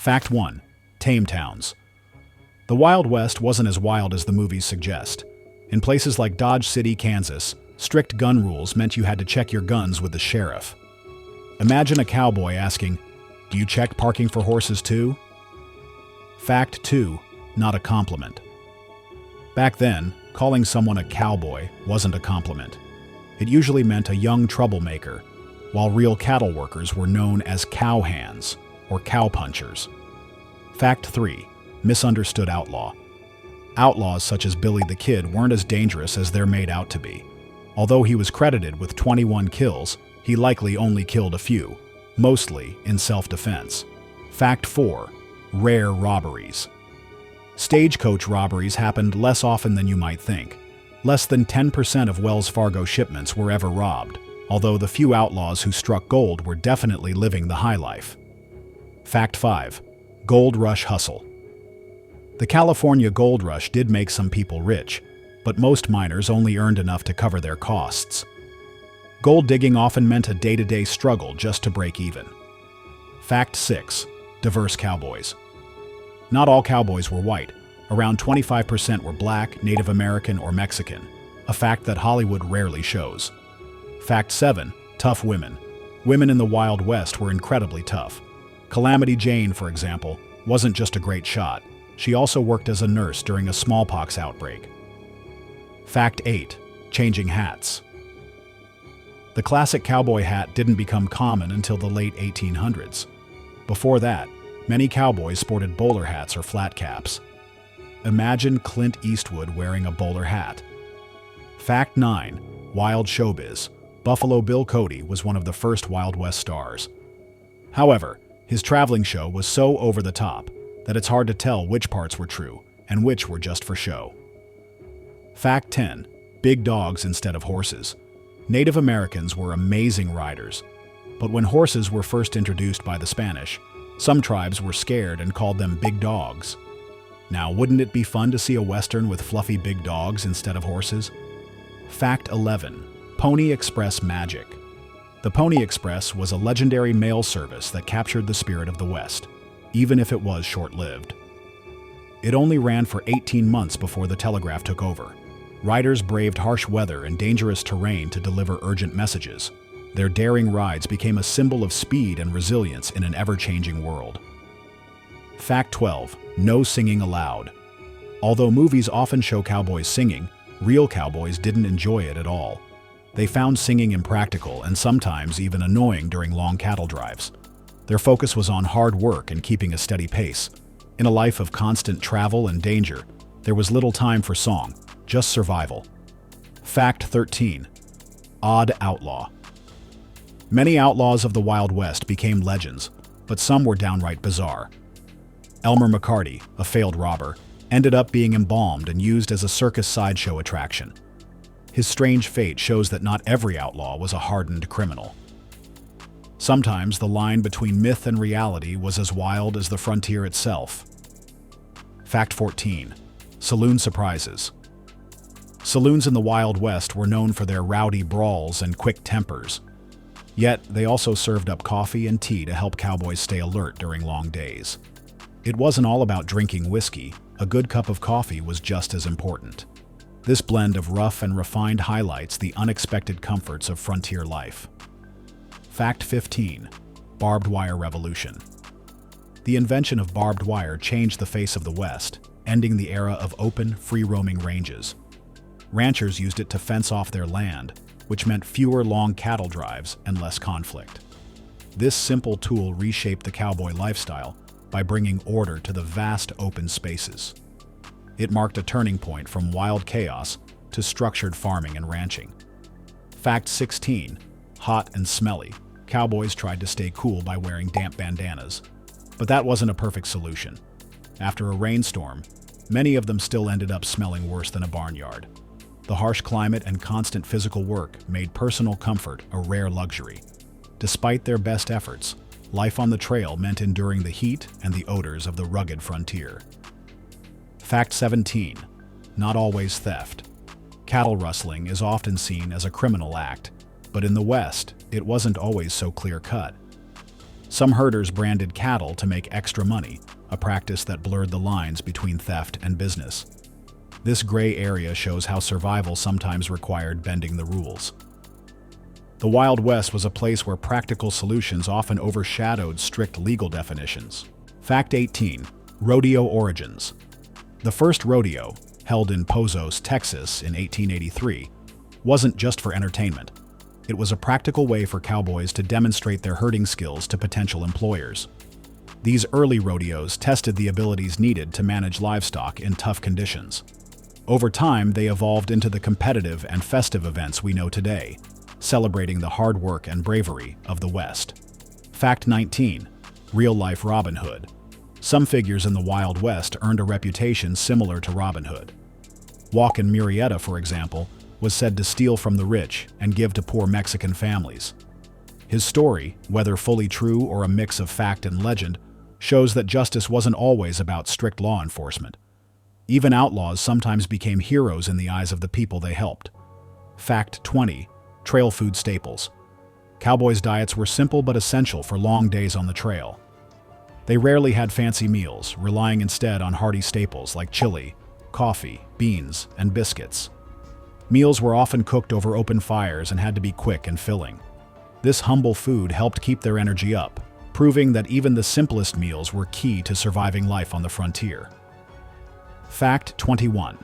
Fact 1. Tame towns. The Wild West wasn't as wild as the movies suggest. In places like Dodge City, Kansas, strict gun rules meant you had to check your guns with the sheriff. Imagine a cowboy asking, "Do you check parking for horses too?" Fact 2. Not a compliment. Back then, calling someone a cowboy wasn't a compliment. It usually meant a young troublemaker, while real cattle workers were known as cowhands or cowpunchers. Fact 3. Misunderstood outlaw. Outlaws such as Billy the Kid weren't as dangerous as they're made out to be. Although he was credited with 21 kills, he likely only killed a few, mostly in self-defense. Fact 4. Rare robberies. Stagecoach robberies happened less often than you might think. Less than 10% of Wells Fargo shipments were ever robbed, although the few outlaws who struck gold were definitely living the high life. Fact 5. Gold rush hustle. The California gold rush did make some people rich, but most miners only earned enough to cover their costs. Gold digging often meant a day-to-day struggle just to break even. Fact 6. Diverse cowboys. Not all cowboys were white. Around 25% were black, Native American, or Mexican, a fact that Hollywood rarely shows. Fact 7. Tough women. Women in the Wild West were incredibly tough. Calamity Jane, for example, wasn't just a great shot. She also worked as a nurse during a smallpox outbreak. Fact 8. Changing hats. The classic cowboy hat didn't become common until the late 1800s. Before that, many cowboys sported bowler hats or flat caps. Imagine Clint Eastwood wearing a bowler hat. Fact 9. Wild showbiz. Buffalo Bill Cody was one of the first Wild West stars. However, his traveling show was so over the top that it's hard to tell which parts were true and which were just for show. Fact 10. Big dogs instead of horses. Native Americans were amazing riders, but when horses were first introduced by the Spanish, some tribes were scared and called them big dogs. Now, wouldn't it be fun to see a Western with fluffy big dogs instead of horses? Fact 11. Pony Express magic. The Pony Express was a legendary mail service that captured the spirit of the West, even if it was short-lived. It only ran for 18 months before the telegraph took over. Riders braved harsh weather and dangerous terrain to deliver urgent messages. Their daring rides became a symbol of speed and resilience in an ever-changing world. Fact 12. No singing allowed. Although movies often show cowboys singing, real cowboys didn't enjoy it at all. They found singing impractical and sometimes even annoying during long cattle drives. Their focus was on hard work and keeping a steady pace. In a life of constant travel and danger, there was little time for song, just survival. Fact 13. Odd outlaw. Many outlaws of the Wild West became legends, but some were downright bizarre. Elmer McCarty, a failed robber, ended up being embalmed and used as a circus sideshow attraction. His strange fate shows that not every outlaw was a hardened criminal. Sometimes the line between myth and reality was as wild as the frontier itself. Fact 14. Saloon surprises. Saloons in the Wild West were known for their rowdy brawls and quick tempers. Yet, they also served up coffee and tea to help cowboys stay alert during long days. It wasn't all about drinking whiskey. A good cup of coffee was just as important. This blend of rough and refined highlights the unexpected comforts of frontier life. Fact 15. Barbed wire revolution. The invention of barbed wire changed the face of the West, ending the era of open, free-roaming ranges. Ranchers used it to fence off their land, which meant fewer long cattle drives and less conflict. This simple tool reshaped the cowboy lifestyle by bringing order to the vast open spaces. It marked a turning point from wild chaos to structured farming and ranching. Fact 16. Hot and smelly. Cowboys tried to stay cool by wearing damp bandanas, but that wasn't a perfect solution. After a rainstorm, many of them still ended up smelling worse than a barnyard. The harsh climate and constant physical work made personal comfort a rare luxury. Despite their best efforts, life on the trail meant enduring the heat and the odors of the rugged frontier. Fact 17. Not always theft. Cattle rustling is often seen as a criminal act, but in the West, it wasn't always so clear-cut. Some herders branded cattle to make extra money, a practice that blurred the lines between theft and business. This gray area shows how survival sometimes required bending the rules. The Wild West was a place where practical solutions often overshadowed strict legal definitions. Fact 18. Rodeo origins. The first rodeo, held in Pozos, Texas in 1883, wasn't just for entertainment. It was a practical way for cowboys to demonstrate their herding skills to potential employers. These early rodeos tested the abilities needed to manage livestock in tough conditions. Over time, they evolved into the competitive and festive events we know today, celebrating the hard work and bravery of the West. Fact 19. Real-life Robin Hood. Some figures in the Wild West earned a reputation similar to Robin Hood. Joaquin Murrieta, for example, was said to steal from the rich and give to poor Mexican families. His story, whether fully true or a mix of fact and legend, shows that justice wasn't always about strict law enforcement. Even outlaws sometimes became heroes in the eyes of the people they helped. Fact 20. Trail food staples. Cowboys' diets were simple but essential for long days on the trail. They rarely had fancy meals, relying instead on hearty staples like chili, coffee, beans, and biscuits. Meals were often cooked over open fires and had to be quick and filling. This humble food helped keep their energy up, proving that even the simplest meals were key to surviving life on the frontier. Fact 21.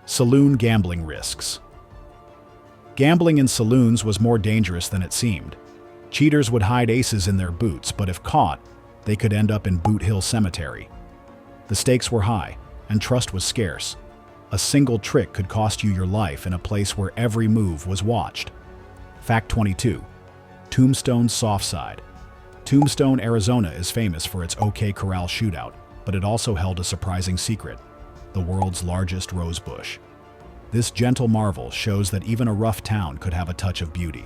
Saloon gambling risks. Gambling in saloons was more dangerous than it seemed. Cheaters would hide aces in their boots, but if caught, they could end up in Boot Hill Cemetery. The stakes were high, and trust was scarce. A single trick could cost you your life in a place where every move was watched. Fact 22. Tombstone soft side. Tombstone, Arizona is famous for its OK Corral shootout, but it also held a surprising secret: the world's largest rose bush. This gentle marvel shows that even a rough town could have a touch of beauty.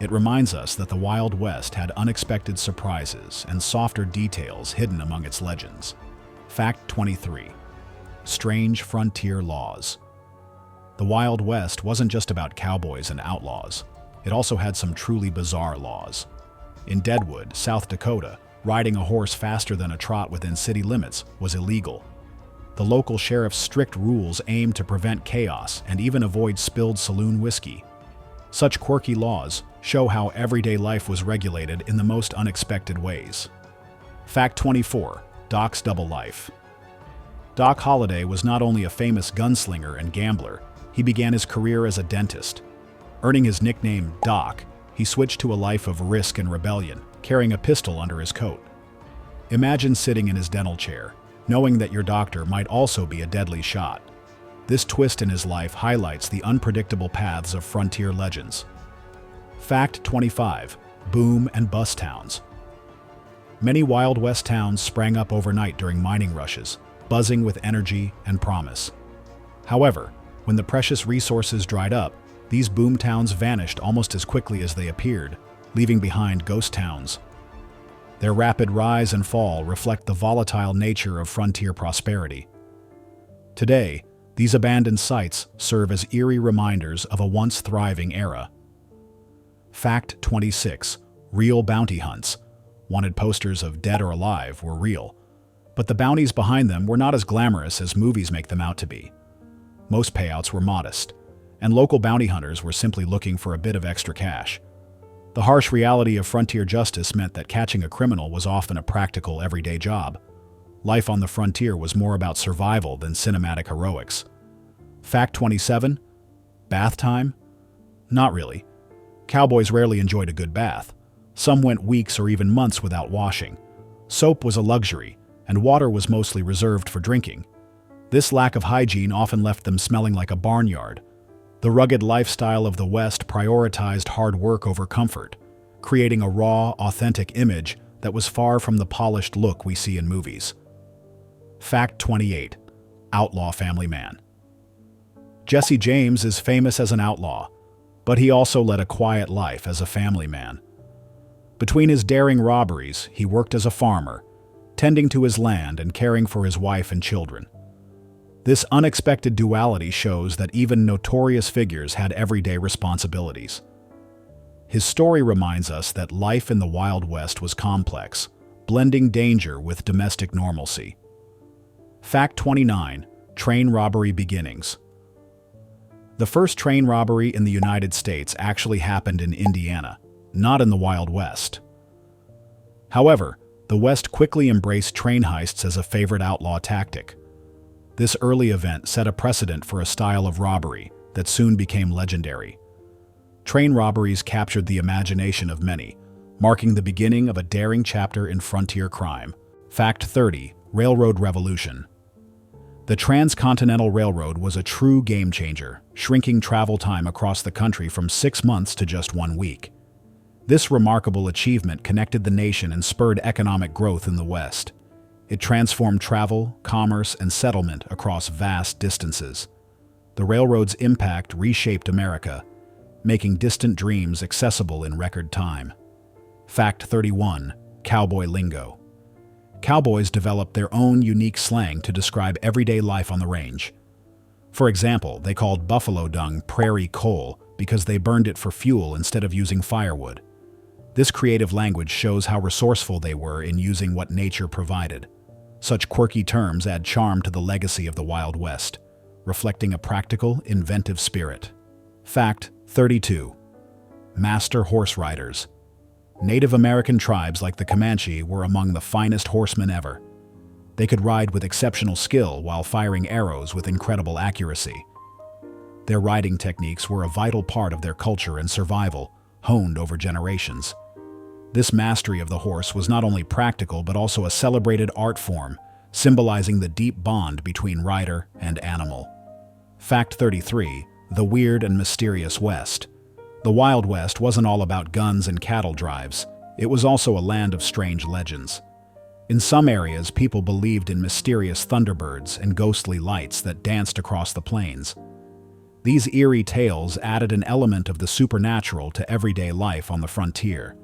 It reminds us that the Wild West had unexpected surprises and softer details hidden among its legends. Fact 23. Strange frontier laws. The Wild West wasn't just about cowboys and outlaws. It also had some truly bizarre laws. In Deadwood, South Dakota, riding a horse faster than a trot within city limits was illegal. The local sheriff's strict rules aimed to prevent chaos and even avoid spilled saloon whiskey. Such quirky laws show how everyday life was regulated in the most unexpected ways. Fact 24. Doc's double life. Doc Holliday was not only a famous gunslinger and gambler, he began his career as a dentist. Earning his nickname Doc, he switched to a life of risk and rebellion, carrying a pistol under his coat. Imagine sitting in his dental chair, knowing that your doctor might also be a deadly shot. This twist in his life highlights the unpredictable paths of frontier legends. Fact 25. Boom and bust towns. Many Wild West towns sprang up overnight during mining rushes, buzzing with energy and promise. However, when the precious resources dried up, these boom towns vanished almost as quickly as they appeared, leaving behind ghost towns. Their rapid rise and fall reflect the volatile nature of frontier prosperity. Today, these abandoned sites serve as eerie reminders of a once thriving era. Fact 26. Real bounty hunts. Wanted posters of dead or alive were real, but the bounties behind them were not as glamorous as movies make them out to be. Most payouts were modest, and local bounty hunters were simply looking for a bit of extra cash. The harsh reality of frontier justice meant that catching a criminal was often a practical, everyday job. Life on the frontier was more about survival than cinematic heroics. Fact 27. Bath time? Not really. Cowboys rarely enjoyed a good bath. Some went weeks or even months without washing. Soap was a luxury, and water was mostly reserved for drinking. This lack of hygiene often left them smelling like a barnyard. The rugged lifestyle of the West prioritized hard work over comfort, creating a raw, authentic image that was far from the polished look we see in movies. Fact 28. Outlaw family man. Jesse James is famous as an outlaw, but he also led a quiet life as a family man. Between his daring robberies, he worked as a farmer, tending to his land and caring for his wife and children. This unexpected duality shows that even notorious figures had everyday responsibilities. His story reminds us that life in the Wild West was complex, blending danger with domestic normalcy. Fact 29. Train robbery beginnings. The first train robbery in the United States actually happened in Indiana, not in the Wild West. However, the West quickly embraced train heists as a favorite outlaw tactic. This early event set a precedent for a style of robbery that soon became legendary. Train robberies captured the imagination of many, marking the beginning of a daring chapter in frontier crime. Fact 30. Railroad Revolution. The Transcontinental Railroad was a true game-changer, shrinking travel time across the country from 6 months to just 1 week. This remarkable achievement connected the nation and spurred economic growth in the West. It transformed travel, commerce, and settlement across vast distances. The railroad's impact reshaped America, making distant dreams accessible in record time. Fact 31. Cowboy lingo. Cowboys developed their own unique slang to describe everyday life on the range. For example, they called buffalo dung prairie coal because they burned it for fuel instead of using firewood. This creative language shows how resourceful they were in using what nature provided. Such quirky terms add charm to the legacy of the Wild West, reflecting a practical, inventive spirit. Fact 32. Master horse riders. Native American tribes like the Comanche were among the finest horsemen ever. They could ride with exceptional skill while firing arrows with incredible accuracy. Their riding techniques were a vital part of their culture and survival, honed over generations. This mastery of the horse was not only practical but also a celebrated art form, symbolizing the deep bond between rider and animal. Fact 33. The Weird and Mysterious West. The Wild West wasn't all about guns and cattle drives. It was also a land of strange legends. In some areas, people believed in mysterious thunderbirds and ghostly lights that danced across the plains. These eerie tales added an element of the supernatural to everyday life on the frontier.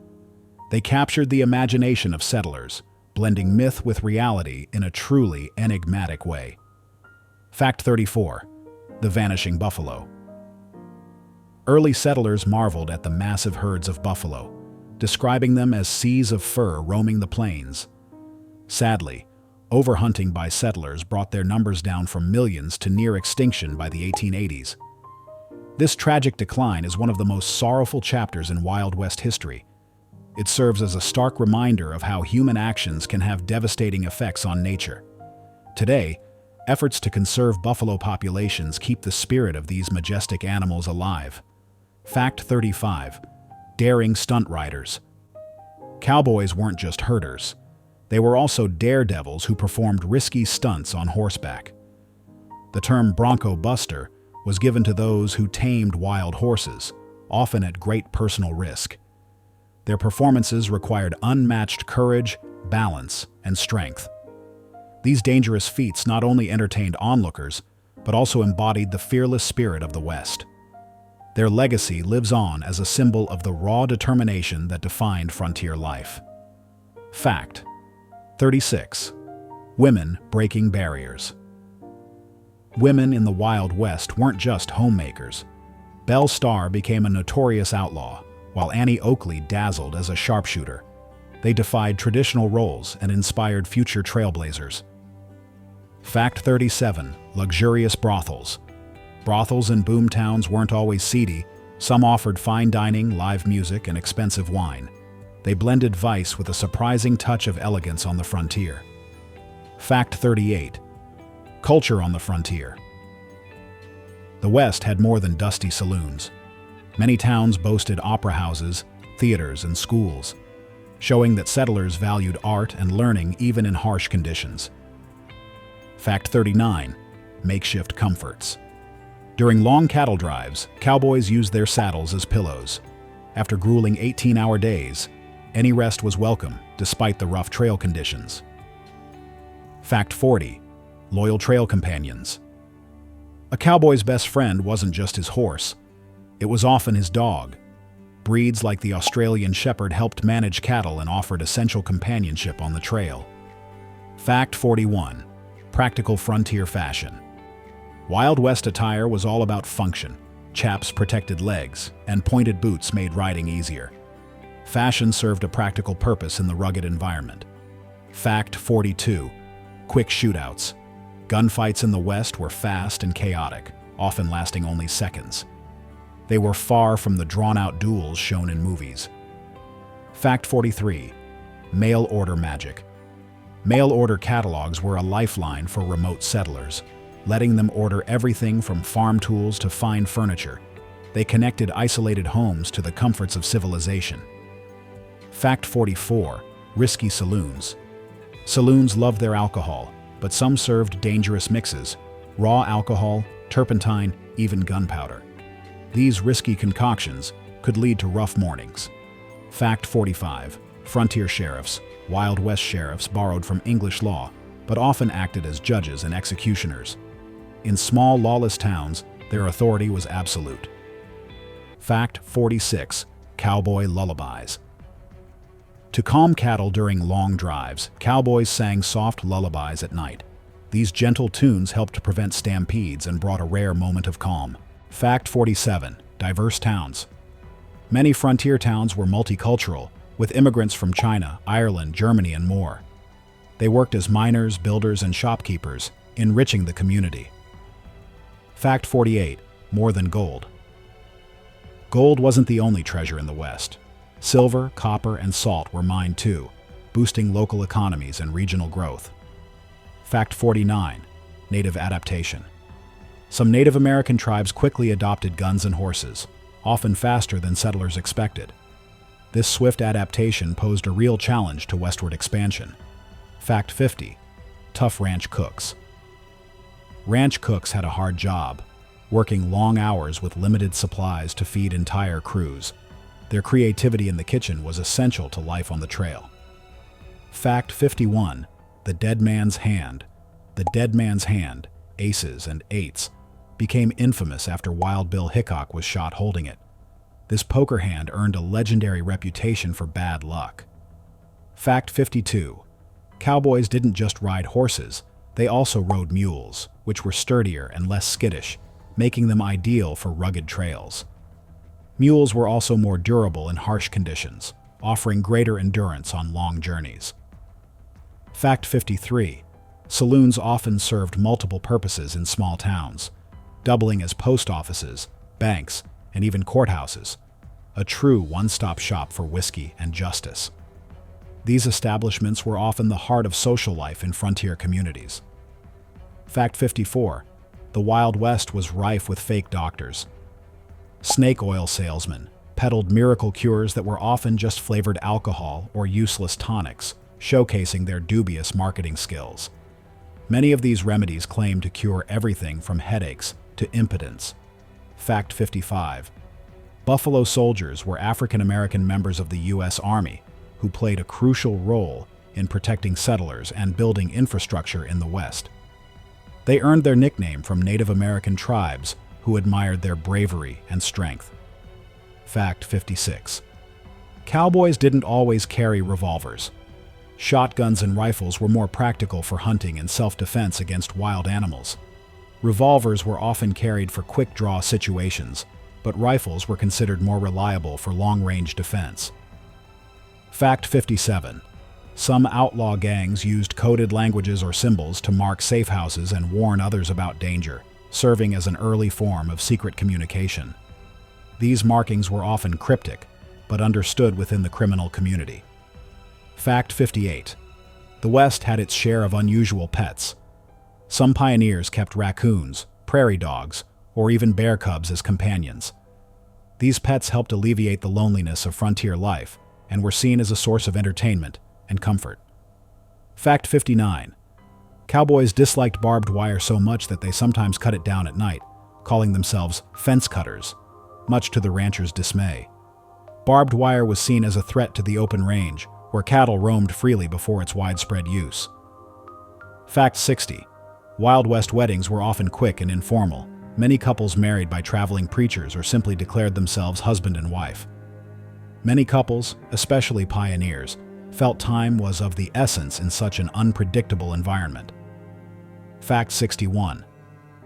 They captured the imagination of settlers, blending myth with reality in a truly enigmatic way. Fact 34. The Vanishing Buffalo. Early settlers marveled at the massive herds of buffalo, describing them as seas of fur roaming the plains. Sadly, overhunting by settlers brought their numbers down from millions to near extinction by the 1880s. This tragic decline is one of the most sorrowful chapters in Wild West history. It serves as a stark reminder of how human actions can have devastating effects on nature. Today, efforts to conserve buffalo populations keep the spirit of these majestic animals alive. Fact 35. Daring stunt riders. Cowboys weren't just herders. They were also daredevils who performed risky stunts on horseback. The term bronco buster was given to those who tamed wild horses, often at great personal risk. Their performances required unmatched courage, balance, and strength. These dangerous feats not only entertained onlookers, but also embodied the fearless spirit of the West. Their legacy lives on as a symbol of the raw determination that defined frontier life. Fact 36. Women breaking barriers. Women in the Wild West weren't just homemakers. Belle Starr became a notorious outlaw, while Annie Oakley dazzled as a sharpshooter. They defied traditional roles and inspired future trailblazers. Fact 37. Luxurious brothels. Brothels in boomtowns weren't always seedy. Some offered fine dining, live music, and expensive wine. They blended vice with a surprising touch of elegance on the frontier. Fact 38. Culture on the frontier. The West had more than dusty saloons. Many towns boasted opera houses, theaters, and schools, showing that settlers valued art and learning even in harsh conditions. Fact 39. Makeshift comforts. During long cattle drives, cowboys used their saddles as pillows. After grueling 18-hour days, any rest was welcome, despite the rough trail conditions. Fact 40. Loyal trail companions. A cowboy's best friend wasn't just his horse. It was often his dog. Breeds like the Australian Shepherd helped manage cattle and offered essential companionship on the trail. Fact 41. Practical frontier fashion. Wild West attire was all about function. chaps protected legs, and pointed boots made riding easier. Fashion served a practical purpose in the rugged environment. Fact 42. Quick shootouts. Gunfights in the West were fast and chaotic, often lasting only seconds. They were far from the drawn-out duels shown in movies. Fact 43. Mail order magic. Mail order catalogs were a lifeline for remote settlers, letting them order everything from farm tools to fine furniture. They connected isolated homes to the comforts of civilization. Fact 44. Risky saloons. Saloons loved their alcohol, but some served dangerous mixes: raw alcohol, turpentine, even gunpowder. These risky concoctions could lead to rough mornings. Fact 45. Frontier sheriffs. Wild West sheriffs borrowed from English law, but often acted as judges and executioners. In small, lawless towns, their authority was absolute. Fact 46. Cowboy lullabies. To calm cattle during long drives, cowboys sang soft lullabies at night. These gentle tunes helped to prevent stampedes and brought a rare moment of calm. Fact 47. Diverse towns. Many frontier towns were multicultural, with immigrants from China, Ireland, Germany, and more. They worked as miners, builders, and shopkeepers, enriching the community. Fact 48. More than gold. Gold wasn't the only treasure in the West. Silver, copper, and salt were mined too, boosting local economies and regional growth. Fact 49. Native adaptation. Some Native American tribes quickly adopted guns and horses, often faster than settlers expected. This swift adaptation posed a real challenge to westward expansion. Fact 50. Tough ranch cooks. Ranch cooks had a hard job, working long hours with limited supplies to feed entire crews. Their creativity in the kitchen was essential to life on the trail. Fact 51. The dead man's hand. The dead man's hand, aces and eights, became infamous after Wild Bill Hickok was shot holding it. This poker hand earned a legendary reputation for bad luck. Fact 52. Cowboys didn't just ride horses, they also rode mules, which were sturdier and less skittish, making them ideal for rugged trails. Mules were also more durable in harsh conditions, offering greater endurance on long journeys. Fact 53. Saloons often served multiple purposes in small towns, doubling as post offices, banks, and even courthouses, a true one-stop shop for whiskey and justice. These establishments were often the heart of social life in frontier communities. Fact 54. The Wild West was rife with fake doctors. Snake oil salesmen peddled miracle cures that were often just flavored alcohol or useless tonics, showcasing their dubious marketing skills. Many of these remedies claimed to cure everything from headaches to impotence. Fact 55. Buffalo Soldiers were African American members of the U.S. Army who played a crucial role in protecting settlers and building infrastructure in the West. They earned their nickname from Native American tribes who admired their bravery and strength. Fact 56. Cowboys didn't always carry revolvers. Shotguns and rifles were more practical for hunting and self-defense against wild animals. Revolvers were often carried for quick-draw situations, but rifles were considered more reliable for long-range defense. Fact 57. Some outlaw gangs used coded languages or symbols to mark safe houses and warn others about danger, serving as an early form of secret communication. These markings were often cryptic, but understood within the criminal community. Fact 58. The West had its share of unusual pets. Some pioneers kept raccoons, prairie dogs, or even bear cubs as companions. These pets helped alleviate the loneliness of frontier life and were seen as a source of entertainment and comfort. Fact 59. Cowboys disliked barbed wire so much that they sometimes cut it down at night, calling themselves fence cutters, much to the ranchers' dismay. Barbed wire was seen as a threat to the open range, where cattle roamed freely before its widespread use. Fact 60. Wild West weddings were often quick and informal. Many couples married by traveling preachers or simply declared themselves husband and wife. Many couples, especially pioneers, felt time was of the essence in such an unpredictable environment. Fact 61.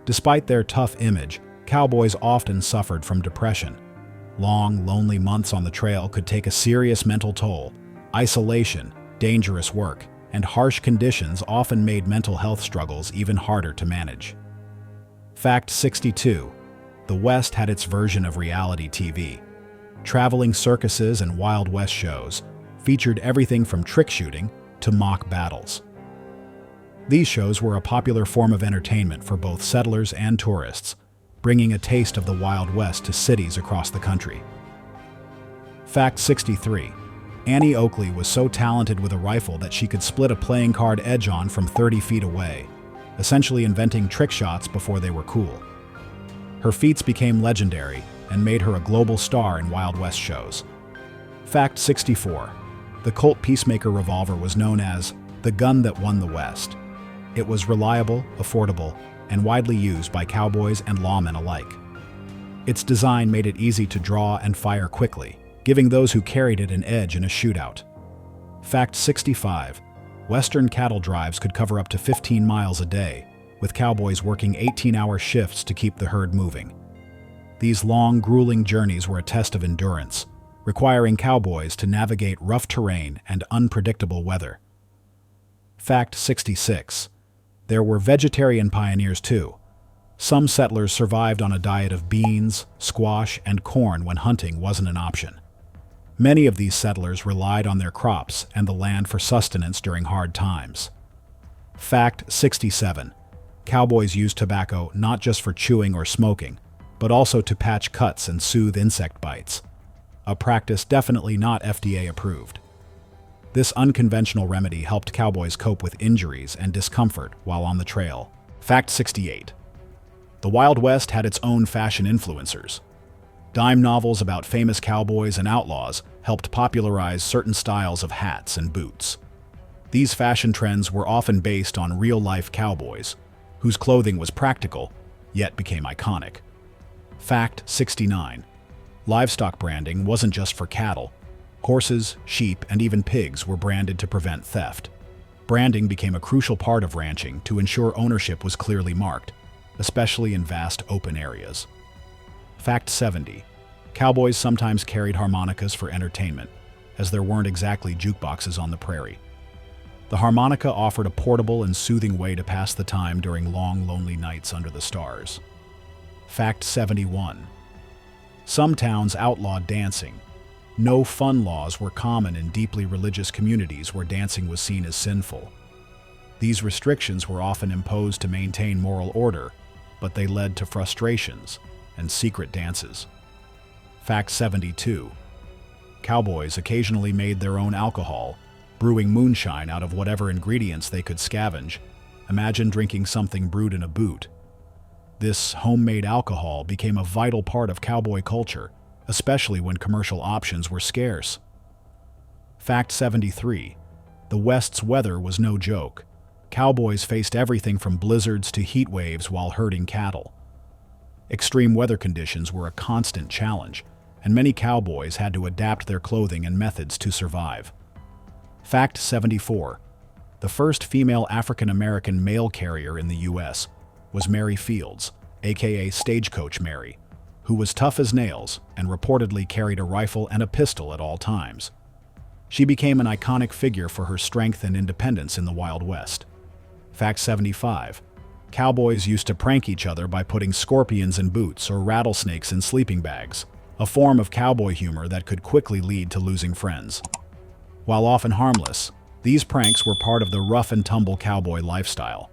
Despite their tough image, cowboys often suffered from depression. Long, lonely months on the trail could take a serious mental toll. Isolation, dangerous work, and harsh conditions often made mental health struggles even harder to manage. Fact 62. The West had its version of reality TV. Traveling circuses and Wild West shows featured everything from trick shooting to mock battles. These shows were a popular form of entertainment for both settlers and tourists, bringing a taste of the Wild West to cities across the country. Fact 63. Annie Oakley was so talented with a rifle that she could split a playing card edge-on from 30 feet away, essentially inventing trick shots before they were cool. Her feats became legendary and made her a global star in Wild West shows. Fact 64. The Colt Peacemaker revolver was known as the gun that won the West. It was reliable, affordable, and widely used by cowboys and lawmen alike. Its design made it easy to draw and fire quickly, giving those who carried it an edge in a shootout. Fact 65. Western cattle drives could cover up to 15 miles a day, with cowboys working 18-hour shifts to keep the herd moving. These long, grueling journeys were a test of endurance, requiring cowboys to navigate rough terrain and unpredictable weather. Fact 66. There were vegetarian pioneers too. Some settlers survived on a diet of beans, squash, and corn when hunting wasn't an option. Many of these settlers relied on their crops and the land for sustenance during hard times. Fact 67. Cowboys used tobacco not just for chewing or smoking, but also to patch cuts and soothe insect bites, a practice definitely not FDA approved. This unconventional remedy helped cowboys cope with injuries and discomfort while on the trail. Fact 68. The Wild West had its own fashion influencers. Dime novels about famous cowboys and outlaws helped popularize certain styles of hats and boots. These fashion trends were often based on real-life cowboys, whose clothing was practical, yet became iconic. Fact 69. Livestock branding wasn't just for cattle. Horses, sheep, and even pigs were branded to prevent theft. Branding became a crucial part of ranching to ensure ownership was clearly marked, especially in vast open areas. Fact 70. Cowboys sometimes carried harmonicas for entertainment, as there weren't exactly jukeboxes on the prairie. The harmonica offered a portable and soothing way to pass the time during long, lonely nights under the stars. Fact 71. Some towns outlawed dancing. No fun laws were common in deeply religious communities where dancing was seen as sinful. These restrictions were often imposed to maintain moral order, but they led to frustrations and secret dances. Fact 72. Cowboys occasionally made their own alcohol, brewing moonshine out of whatever ingredients they could scavenge. Imagine drinking something brewed in a boot. This homemade alcohol became a vital part of cowboy culture, especially when commercial options were scarce. Fact 73. The West's weather was no joke. Cowboys faced everything from blizzards to heat waves while herding cattle. Extreme weather conditions were a constant challenge, and many cowboys had to adapt their clothing and methods to survive. Fact 74. The first female African-American mail carrier in the U.S. was Mary Fields, aka Stagecoach Mary, who was tough as nails and reportedly carried a rifle and a pistol at all times. She became an iconic figure for her strength and independence in the Wild West. Fact 75. Cowboys used to prank each other by putting scorpions in boots or rattlesnakes in sleeping bags, a form of cowboy humor that could quickly lead to losing friends. While often harmless, these pranks were part of the rough-and-tumble cowboy lifestyle.